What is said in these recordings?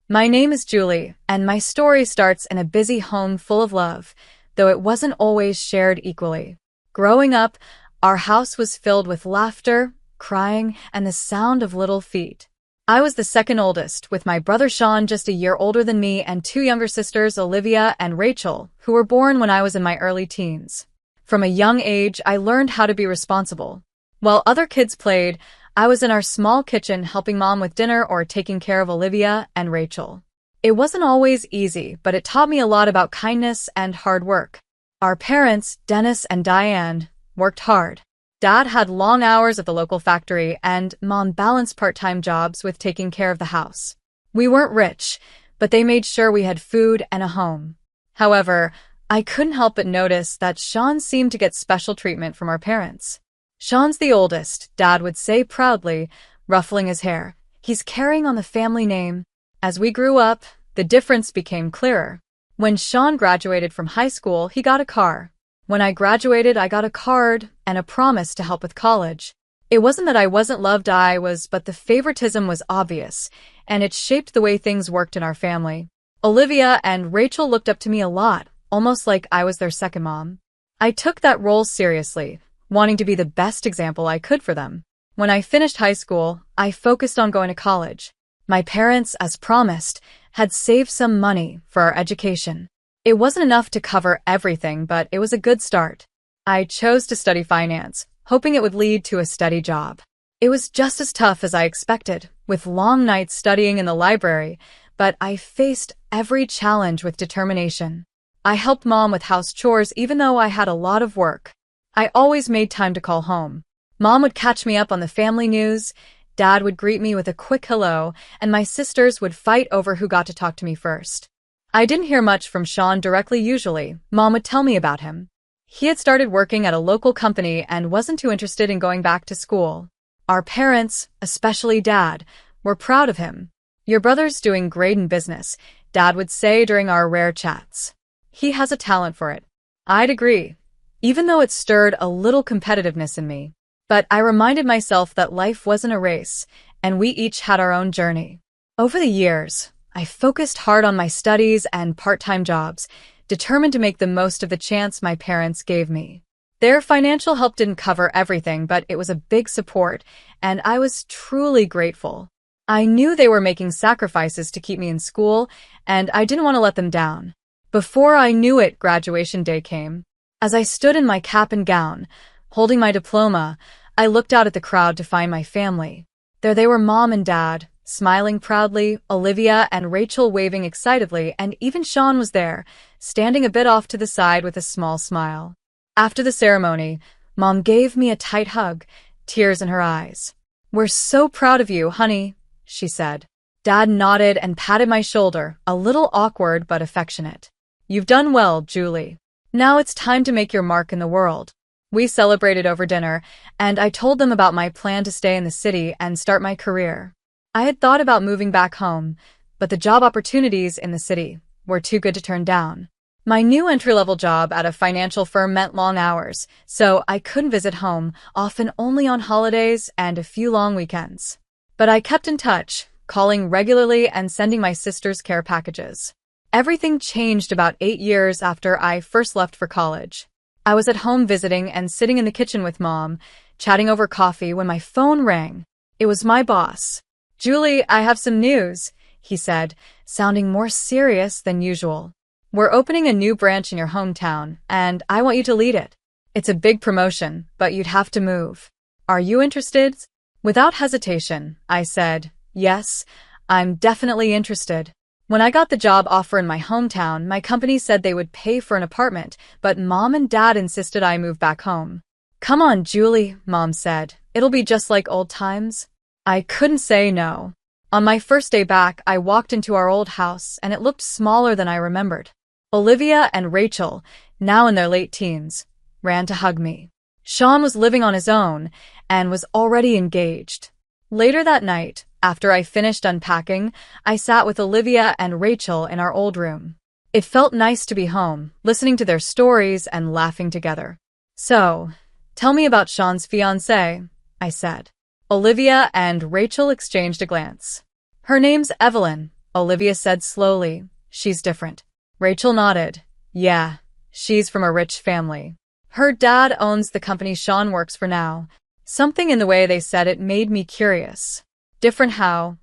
My name is Julie, and my story starts in a busy home full of love, though it wasn't always shared equally. Growing up, our house was filled with laughter, crying, and the sound of little feet. I was the second oldest, with my brother Sean just a year older than me and two younger sisters, Olivia and Rachel, who were born when I was in my early teens. From a young age, I learned how to be responsible. While other kids played, I was in our small kitchen helping Mom with dinner or taking care of Olivia and Rachel. It wasn't always easy, but it taught me a lot about kindness and hard work. Our parents, Dennis and Diane, worked hard. Dad had long hours at the local factory, and Mom balanced part-time jobs with taking care of the house. We weren't rich, but they made sure we had food and a home. However, I couldn't help but notice that Sean seemed to get special treatment from our parents. "Sean's the oldest," Dad would say proudly, ruffling his hair. "He's carrying on the family name." As we grew up, the difference became clearer. When Sean graduated from high school, he got a car. When I graduated, I got a card and a promise to help with college. It wasn't that I wasn't loved, but the favoritism was obvious, and it shaped the way things worked in our family. Olivia and Rachel looked up to me a lot, almost like I was their second mom. I took that role seriously, wanting to be the best example I could for them. When I finished high school, I focused on going to college. My parents, as promised, had saved some money for our education. It wasn't enough to cover everything, but it was a good start. I chose to study finance, hoping it would lead to a steady job. It was just as tough as I expected, with long nights studying in the library, but I faced every challenge with determination. I helped Mom with house chores even though I had a lot of work. I always made time to call home. Mom would catch me up on the family news, Dad would greet me with a quick hello, and my sisters would fight over who got to talk to me first. I didn't hear much from Sean directly usually. Mom would tell me about him. He had started working at a local company and wasn't too interested in going back to school. Our parents, especially Dad, were proud of him. "Your brother's doing great in business," Dad would say during our rare chats. "He has a talent for it." I'd agree, even though it stirred a little competitiveness in me. But I reminded myself that life wasn't a race, and we each had our own journey. Over the years, I focused hard on my studies and part-time jobs, determined to make the most of the chance my parents gave me. Their financial help didn't cover everything, but it was a big support, and I was truly grateful. I knew they were making sacrifices to keep me in school, and I didn't want to let them down. Before I knew it, graduation day came. As I stood in my cap and gown, holding my diploma, I looked out at the crowd to find my family. There they were, Mom and Dad, smiling proudly, Olivia and Rachel waving excitedly, and even Sean was there, standing a bit off to the side with a small smile. After the ceremony, Mom gave me a tight hug, tears in her eyes. "We're so proud of you, honey," she said. Dad nodded and patted my shoulder, a little awkward but affectionate. "You've done well, Julie. Now it's time to make your mark in the world." We celebrated over dinner, and I told them about my plan to stay in the city and start my career. I had thought about moving back home, but the job opportunities in the city were too good to turn down. My new entry-level job at a financial firm meant long hours, so I couldn't visit home, often only on holidays and a few long weekends. But I kept in touch, calling regularly and sending my sister's care packages. Everything changed about 8 years after I first left for college. I was at home visiting and sitting in the kitchen with Mom, chatting over coffee when my phone rang. It was my boss. "Julie, I have some news," he said, sounding more serious than usual. "We're opening a new branch in your hometown, and I want you to lead it. It's a big promotion, but you'd have to move. Are you interested?" Without hesitation, I said, "Yes, I'm definitely interested." When I got the job offer in my hometown, my company said they would pay for an apartment, but Mom and Dad insisted I move back home. "Come on, Julie," Mom said. "It'll be just like old times." I couldn't say no. On my first day back, I walked into our old house, and it looked smaller than I remembered. Olivia and Rachel, now in their late teens, ran to hug me. Sean was living on his own and was already engaged. Later that night, after I finished unpacking, I sat with Olivia and Rachel in our old room. It felt nice to be home, listening to their stories and laughing together. "So, tell me about Sean's fiancée," I said. Olivia and Rachel exchanged a glance. "Her name's Evelyn," Olivia said slowly. She's different. Rachel nodded. Yeah, she's from a rich family. Her dad owns the company Sean works for now. Something in the way they said it made me curious. Different how?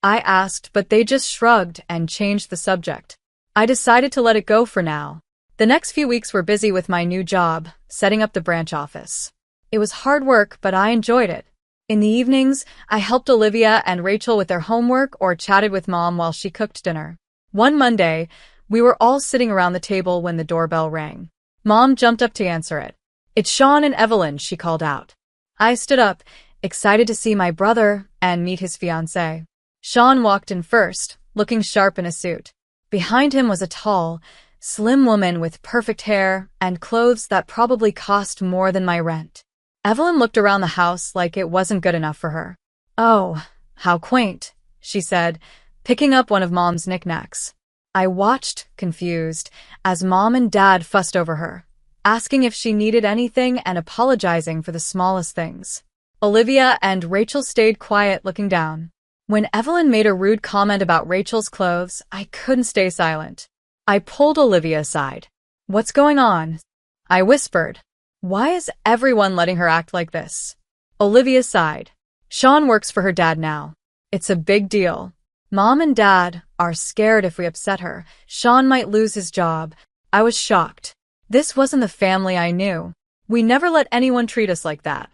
I asked, but they just shrugged and changed the subject. I decided to let it go for now. The next few weeks were busy with my new job, setting up the branch office. It was hard work, but I enjoyed it. In the evenings, I helped Olivia and Rachel with their homework or chatted with Mom while she cooked dinner. One Monday, we were all sitting around the table when the doorbell rang. Mom jumped up to answer it. It's Sean and Evelyn, she called out. I stood up, excited to see my brother and meet his fiancée. Sean walked in first, looking sharp in a suit. Behind him was a tall, slim woman with perfect hair and clothes that probably cost more than my rent. Evelyn looked around the house like it wasn't good enough for her. Oh, how quaint, she said, picking up one of Mom's knickknacks. I watched, confused, as Mom and Dad fussed over her, asking if she needed anything and apologizing for the smallest things. Olivia and Rachel stayed quiet, looking down. When Evelyn made a rude comment about Rachel's clothes, I couldn't stay silent. I pulled Olivia aside. What's going on? I whispered. Why is everyone letting her act like this? Olivia sighed. Sean works for her dad now. It's a big deal. Mom and Dad are scared if we upset her. Sean might lose his job. I was shocked. This wasn't the family I knew. We never let anyone treat us like that.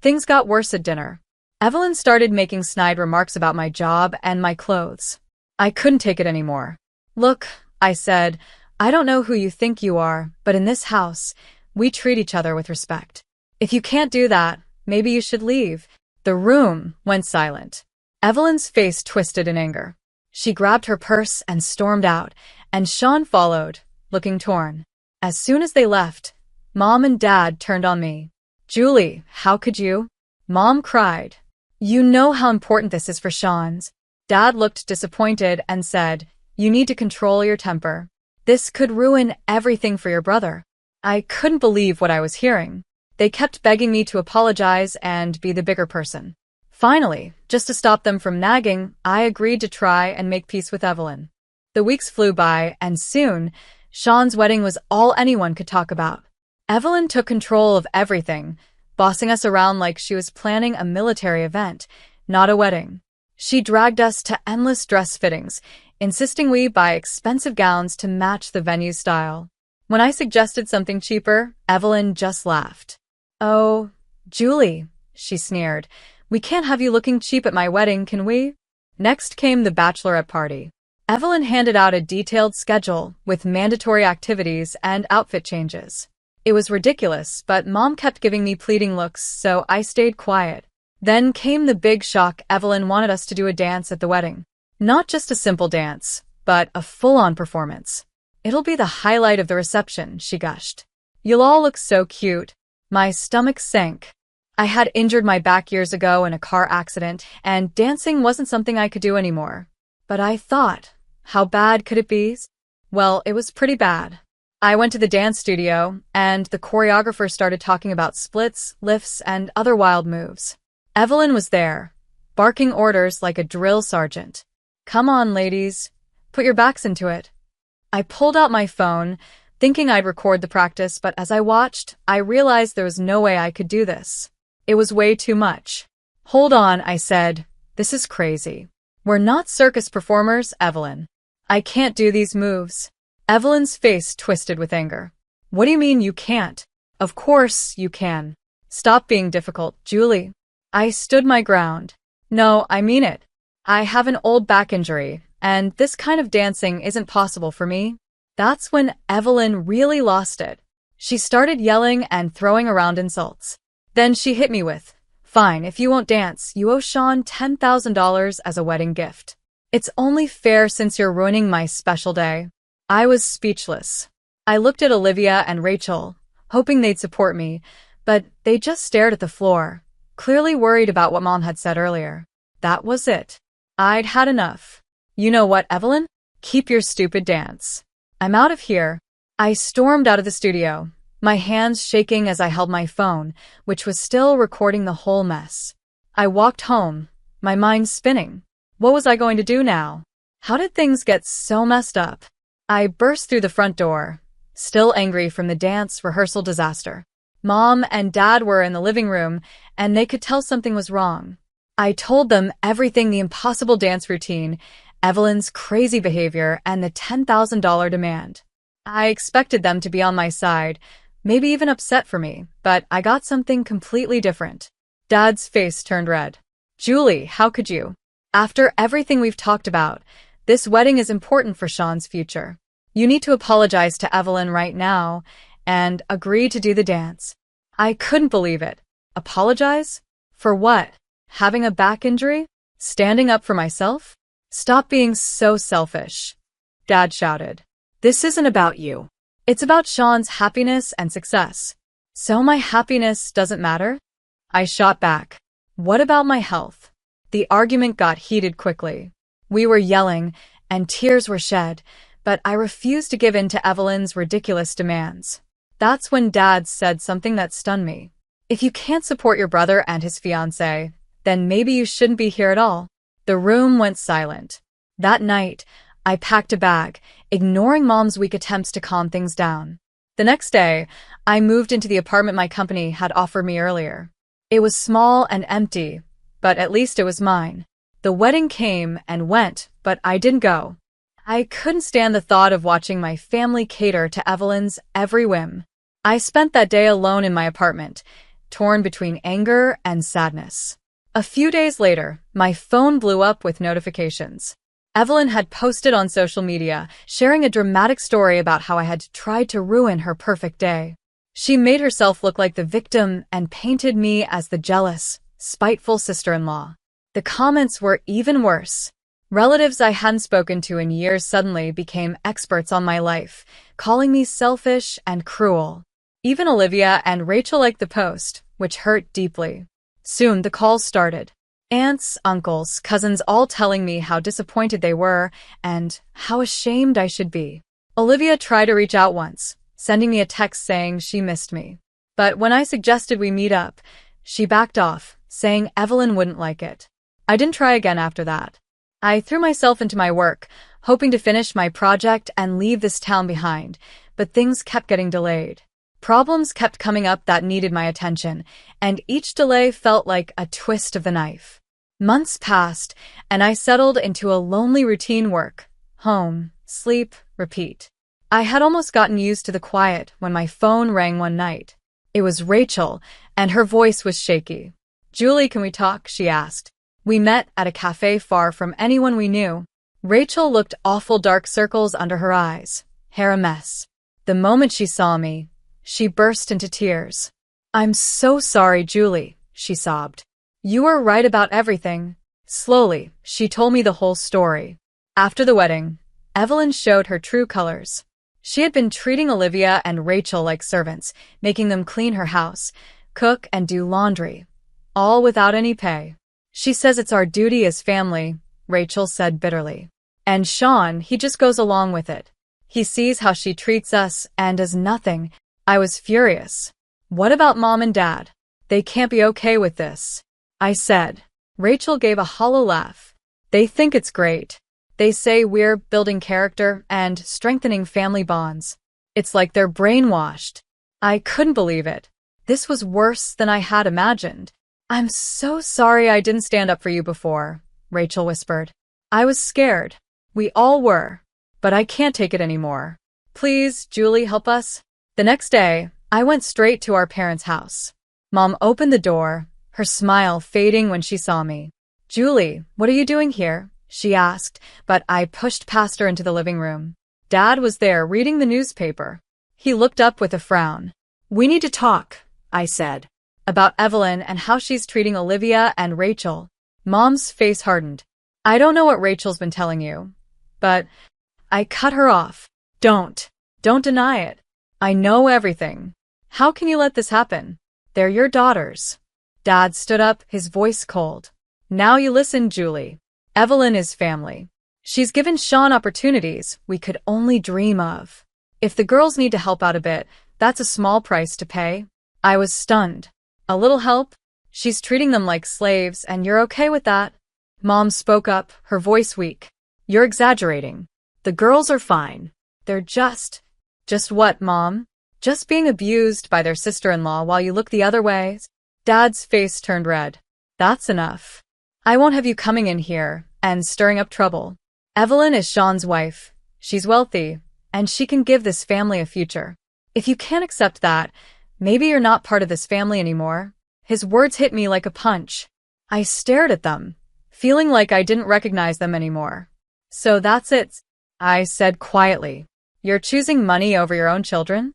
Things got worse at dinner. Evelyn started making snide remarks about my job and my clothes. I couldn't take it anymore. Look, I said, I don't know who you think you are, but in this house, we treat each other with respect. If you can't do that, maybe you should leave. The room went silent. Evelyn's face twisted in anger. She grabbed her purse and stormed out, and Sean followed, looking torn. As soon as they left, Mom and Dad turned on me. Julie, how could you? Mom cried. You know how important this is for Sean's. Dad looked disappointed and said, you need to control your temper. This could ruin everything for your brother. I couldn't believe what I was hearing. They kept begging me to apologize and be the bigger person. Finally, just to stop them from nagging, I agreed to try and make peace with Evelyn. The weeks flew by, and soon, Sean's wedding was all anyone could talk about. Evelyn took control of everything, bossing us around like she was planning a military event, not a wedding. She dragged us to endless dress fittings, insisting we buy expensive gowns to match the venue's style. When I suggested something cheaper, Evelyn just laughed. Oh, Julie, she sneered. We can't have you looking cheap at my wedding, can we? Next came the bachelorette party. Evelyn handed out a detailed schedule with mandatory activities and outfit changes. It was ridiculous, but Mom kept giving me pleading looks, so I stayed quiet. Then came the big shock. Evelyn wanted us to do a dance at the wedding. Not just a simple dance, but a full-on performance. It'll be the highlight of the reception, she gushed. You'll all look so cute. My stomach sank. I had injured my back years ago in a car accident, and dancing wasn't something I could do anymore. But I thought, how bad could it be? Well, it was pretty bad. I went to the dance studio, and the choreographer started talking about splits, lifts, and other wild moves. Evelyn was there, barking orders like a drill sergeant. Come on, ladies. Put your backs into it. I pulled out my phone, thinking I'd record the practice, but as I watched, I realized there was no way I could do this. It was way too much. Hold on, I said. This is crazy. We're not circus performers, Evelyn. I can't do these moves. Evelyn's face twisted with anger. What do you mean you can't? Of course you can. Stop being difficult, Julie. I stood my ground. No, I mean it. I have an old back injury, and this kind of dancing isn't possible for me. That's when Evelyn really lost it. She started yelling and throwing around insults. Then she hit me with, fine, if you won't dance, you owe Sean $10,000 as a wedding gift. It's only fair since you're ruining my special day. I was speechless. I looked at Olivia and Rachel, hoping they'd support me, but they just stared at the floor, clearly worried about what Mom had said earlier. That was it. I'd had enough. You know what, Evelyn? Keep your stupid dance. I'm out of here. I stormed out of the studio, my hands shaking as I held my phone, which was still recording the whole mess. I walked home, my mind spinning. What was I going to do now? How did things get so messed up? I burst through the front door, still angry from the dance rehearsal disaster. Mom and Dad were in the living room, and they could tell something was wrong. I told them everything: the impossible dance routine, Evelyn's crazy behavior, and the $10,000 demand. I expected them to be on my side, maybe even upset for me, but I got something completely different. Dad's face turned red. Julie, how could you? After everything we've talked about, this wedding is important for Sean's future. You need to apologize to Evelyn right now and agree to do the dance. I couldn't believe it. Apologize? For what? Having a back injury? Standing up for myself? Stop being so selfish, Dad shouted. This isn't about you. It's about Sean's happiness and success. So my happiness doesn't matter? I shot back. What about my health? The argument got heated quickly. We were yelling, and tears were shed, but I refused to give in to Evelyn's ridiculous demands. That's when Dad said something that stunned me. If you can't support your brother and his fiancée, then maybe you shouldn't be here at all. The room went silent. That night, I packed a bag, ignoring Mom's weak attempts to calm things down. The next day, I moved into the apartment my company had offered me earlier. It was small and empty, but at least it was mine. The wedding came and went, but I didn't go. I couldn't stand the thought of watching my family cater to Evelyn's every whim. I spent that day alone in my apartment, torn between anger and sadness. A few days later, my phone blew up with notifications. Evelyn had posted on social media, sharing a dramatic story about how I had tried to ruin her perfect day. She made herself look like the victim and painted me as the jealous, spiteful sister-in-law. The comments were even worse. Relatives I hadn't spoken to in years suddenly became experts on my life, calling me selfish and cruel. Even Olivia and Rachel liked the post, which hurt deeply. Soon the calls started. Aunts, uncles, cousins all telling me how disappointed they were and how ashamed I should be. Olivia tried to reach out once, sending me a text saying she missed me. But when I suggested we meet up, she backed off, saying Evelyn wouldn't like it. I didn't try again after that. I threw myself into my work, hoping to finish my project and leave this town behind, but things kept getting delayed. Problems kept coming up that needed my attention, and each delay felt like a twist of the knife. Months passed, and I settled into a lonely routine: work, home, sleep, repeat. I had almost gotten used to the quiet when my phone rang one night. It was Rachel, and her voice was shaky. Julie, can we talk? She asked. We met at a cafe far from anyone we knew. Rachel looked awful, dark circles under her eyes, hair a mess. The moment she saw me, she burst into tears. I'm so sorry, Julie, she sobbed. You were right about everything. Slowly, she told me the whole story. After the wedding, Evelyn showed her true colors. She had been treating Olivia and Rachel like servants, making them clean her house, cook, and do laundry, all without any pay. She says it's our duty as family, Rachel said bitterly. And Sean, he just goes along with it. He sees how she treats us and does nothing. I was furious. What about Mom and Dad? They can't be okay with this, I said. Rachel gave a hollow laugh. They think it's great. They say we're building character and strengthening family bonds. It's like they're brainwashed. I couldn't believe it. This was worse than I had imagined. I'm so sorry I didn't stand up for you before, Rachel whispered. I was scared. We all were. But I can't take it anymore. Please, Julie, help us. The next day, I went straight to our parents' house. Mom opened the door, her smile fading when she saw me. Julie, what are you doing here? She asked, but I pushed past her into the living room. Dad was there reading the newspaper. He looked up with a frown. We need to talk, I said, about Evelyn and how she's treating Olivia and Rachel. Mom's face hardened. I don't know what Rachel's been telling you, but I cut her off. Don't deny it. I know everything. How can you let this happen? They're your daughters. Dad stood up, his voice cold. Now you listen, Julie. Evelyn is family. She's given Sean opportunities we could only dream of. If the girls need to help out a bit, that's a small price to pay. I was stunned. A little help? She's treating them like slaves, and you're okay with that? Mom spoke up, her voice weak. You're exaggerating. The girls are fine. They're just… Just what, Mom? Just being abused by their sister-in-law while you look the other way? Dad's face turned red. That's enough. I won't have you coming in here and stirring up trouble. Evelyn is Sean's wife. She's wealthy, and she can give this family a future. If you can't accept that, maybe you're not part of this family anymore. His words hit me like a punch. I stared at them, feeling like I didn't recognize them anymore. So that's it, I said quietly. You're choosing money over your own children?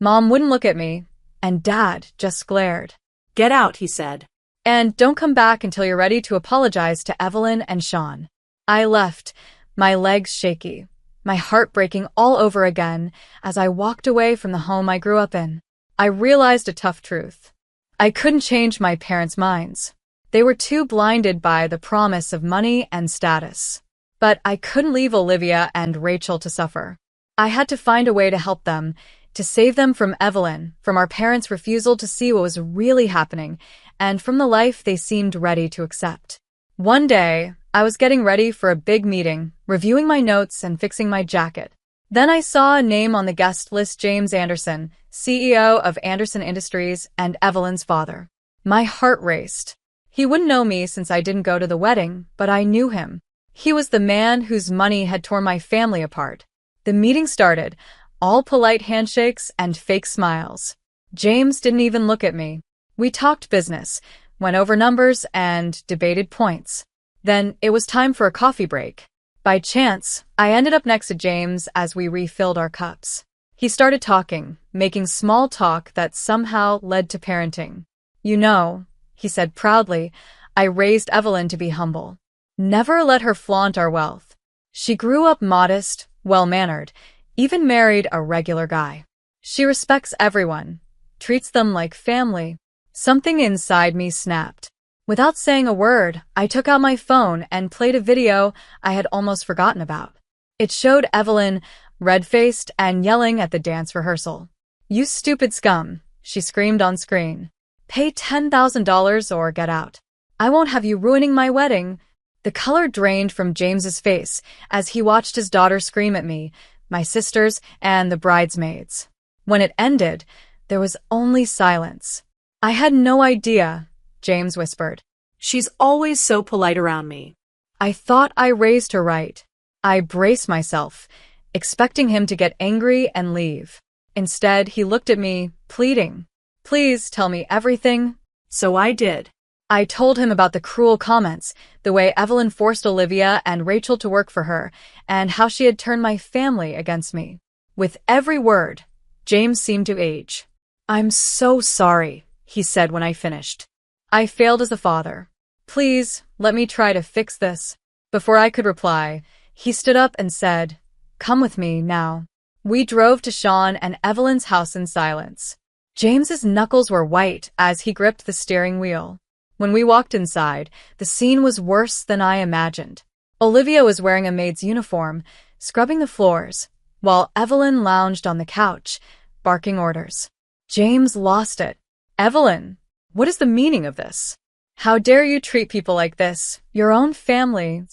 Mom wouldn't look at me, and Dad just glared. Get out, he said. And don't come back until you're ready to apologize to Evelyn and Sean. I left, my legs shaky, my heart breaking all over again as I walked away from the home I grew up in. I realized a tough truth. I couldn't change my parents' minds. They were too blinded by the promise of money and status. But I couldn't leave Olivia and Rachel to suffer. I had to find a way to help them, to save them from Evelyn, from our parents' refusal to see what was really happening, and from the life they seemed ready to accept. One day, I was getting ready for a big meeting, reviewing my notes and fixing my jacket. Then I saw a name on the guest list: James Anderson, CEO of Anderson Industries and Evelyn's father. My heart raced. He wouldn't know me since I didn't go to the wedding, but I knew him. He was the man whose money had torn my family apart. The meeting started, all polite handshakes and fake smiles. James didn't even look at me. We talked business, went over numbers, and debated points. Then it was time for a coffee break. By chance, I ended up next to James as we refilled our cups. He started talking, making small talk that somehow led to parenting. You know, he said proudly, I raised Evelyn to be humble. Never let her flaunt our wealth. She grew up modest, well-mannered, even married a regular guy. She respects everyone, treats them like family. Something inside me snapped. Without saying a word, I took out my phone and played a video I had almost forgotten about. It showed Evelyn, red-faced and yelling at the dance rehearsal. You stupid scum, she screamed on screen. Pay $10,000 or get out. I won't have you ruining my wedding. The color drained from James's face as he watched his daughter scream at me, my sisters, and the bridesmaids. When it ended, there was only silence. I had no idea, James whispered. She's always so polite around me. I thought I raised her right. I braced myself, expecting him to get angry and leave. Instead, he looked at me, pleading. Please tell me everything. So I did. I told him about the cruel comments, the way Evelyn forced Olivia and Rachel to work for her, and how she had turned my family against me. With every word, James seemed to age. I'm so sorry, he said when I finished. I failed as a father. Please, let me try to fix this. Before I could reply, he stood up and said, Come with me now. We drove to Sean and Evelyn's house in silence. James's knuckles were white as he gripped the steering wheel. When we walked inside, the scene was worse than I imagined. Olivia was wearing a maid's uniform, scrubbing the floors, while Evelyn lounged on the couch, barking orders. James lost it. Evelyn, what is the meaning of this? How dare you treat people like this, your own family?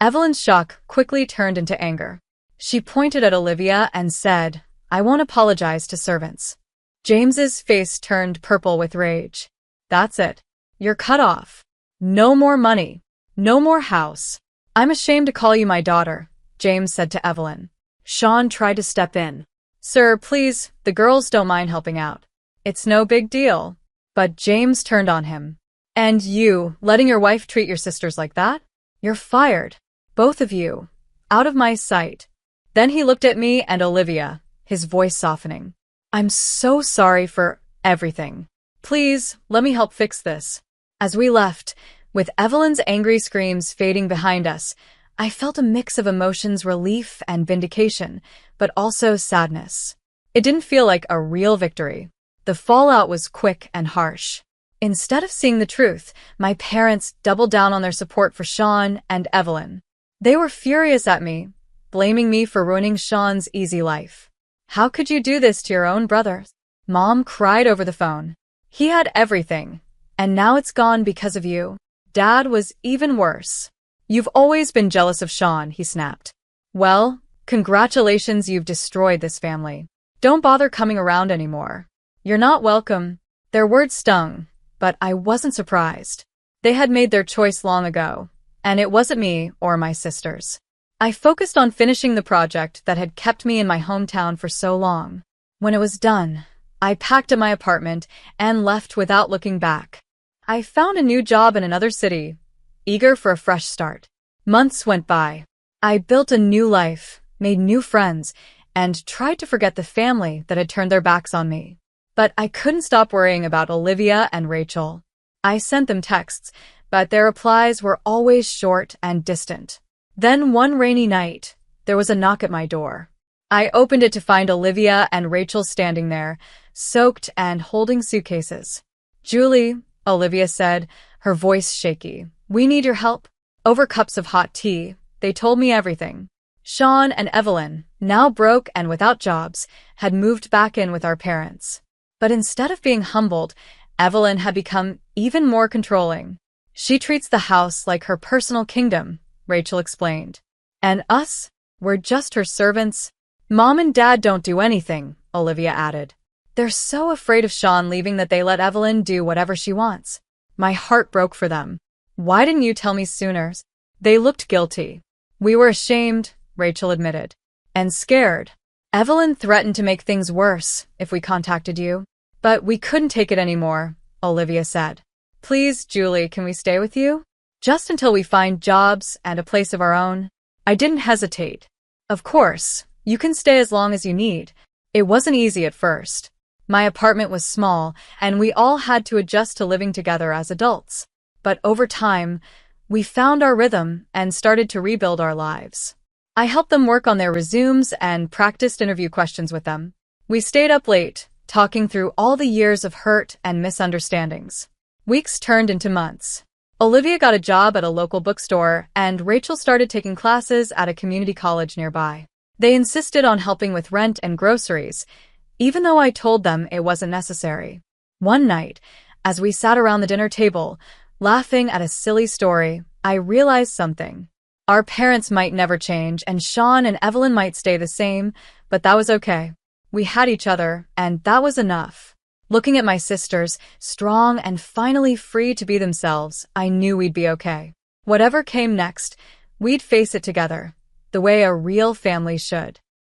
Evelyn's shock quickly turned into anger. She pointed at Olivia and said, I won't apologize to servants. James's face turned purple with rage. That's it. You're cut off. No more money. No more house. I'm ashamed to call you my daughter, James said to Evelyn. Sean tried to step in. Sir, please, the girls don't mind helping out. It's no big deal. But James turned on him. And you, letting your wife treat your sisters like that? You're fired. Both of you. Out of my sight. Then he looked at me and Olivia, his voice softening. I'm so sorry for everything. Please, let me help fix this. As we left, with Evelyn's angry screams fading behind us, I felt a mix of emotions: relief and vindication, but also sadness. It didn't feel like a real victory. The fallout was quick and harsh. Instead of seeing the truth, my parents doubled down on their support for Sean and Evelyn. They were furious at me, blaming me for ruining Sean's easy life. How could you do this to your own brother? Mom cried over the phone. He had everything, and now it's gone because of you. Dad was even worse. You've always been jealous of Sean, he snapped. Well, congratulations, you've destroyed this family. Don't bother coming around anymore. You're not welcome. Their words stung, but I wasn't surprised. They had made their choice long ago, and it wasn't me or my sisters. I focused on finishing the project that had kept me in my hometown for so long. When it was done, I packed up my apartment and left without looking back. I found a new job in another city, eager for a fresh start. Months went by. I built a new life, made new friends, and tried to forget the family that had turned their backs on me. But I couldn't stop worrying about Olivia and Rachel. I sent them texts, but their replies were always short and distant. Then one rainy night, there was a knock at my door. I opened it to find Olivia and Rachel standing there, soaked and holding suitcases. Julie, Olivia said, her voice shaky. We need your help. Over cups of hot tea, they told me everything. Sean and Evelyn, now broke and without jobs, had moved back in with our parents. But instead of being humbled, Evelyn had become even more controlling. She treats the house like her personal kingdom, Rachel explained. And us? We're just her servants. Mom and Dad don't do anything, Olivia added. They're so afraid of Sean leaving that they let Evelyn do whatever she wants. My heart broke for them. Why didn't you tell me sooner? They looked guilty. We were ashamed, Rachel admitted. And scared. Evelyn threatened to make things worse if we contacted you. But we couldn't take it anymore, Olivia said. Please, Julie, can we stay with you? Just until we find jobs and a place of our own. I didn't hesitate. Of course, you can stay as long as you need. It wasn't easy at first. My apartment was small, and we all had to adjust to living together as adults. But over time, we found our rhythm and started to rebuild our lives. I helped them work on their resumes and practiced interview questions with them. We stayed up late, talking through all the years of hurt and misunderstandings. Weeks turned into months. Olivia got a job at a local bookstore, and Rachel started taking classes at a community college nearby. They insisted on helping with rent and groceries, even though I told them it wasn't necessary. One night, as we sat around the dinner table, laughing at a silly story, I realized something. Our parents might never change, and Sean and Evelyn might stay the same, but that was okay. We had each other, and that was enough. Looking at my sisters, strong and finally free to be themselves, I knew we'd be okay. Whatever came next, we'd face it together, the way a real family should.